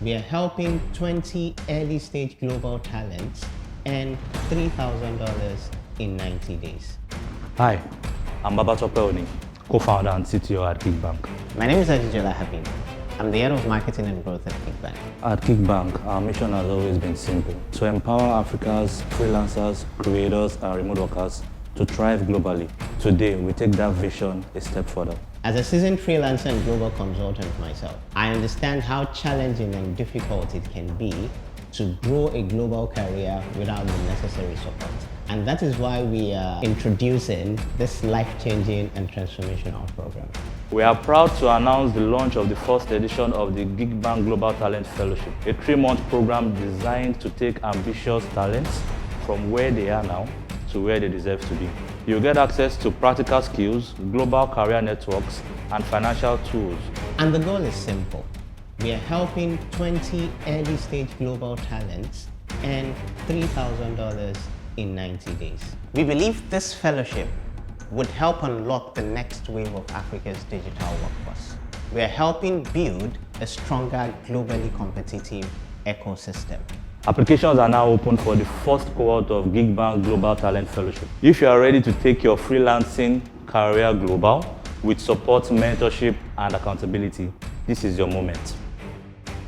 We are helping 20 early-stage global talents earn $3,000 in 90 days. Hi, I'm Babatope Oni, co-founder and CTO at Gigbanc. My name is Ajijola Habib. I'm the head of marketing and growth at Gigbanc. At Gigbanc, our mission has always been simple: to empower Africa's freelancers, creators, and remote workers to thrive globally. Today, we take that vision a step further. As a seasoned freelancer and global consultant myself, I understand how challenging and difficult it can be to grow a global career without the necessary support. And that is why we are introducing this life-changing and transformational program. We are proud to announce the launch of the first edition of the Gigbanc Global Talent Fellowship, a 3-month program designed to take ambitious talents from where they are now to where they deserve to be. You'll get access to practical skills, global career networks, and financial tools. And the goal is simple. We are helping 20 early-stage global talents earn $3,000 in 90 days. We believe this fellowship would help unlock the next wave of Africa's digital workforce. We are helping build a stronger, globally competitive ecosystem. Applications are now open for the first cohort of Gigbanc Global Talent Fellowship. If you are ready to take your freelancing career global with support, mentorship, and accountability, this is your moment.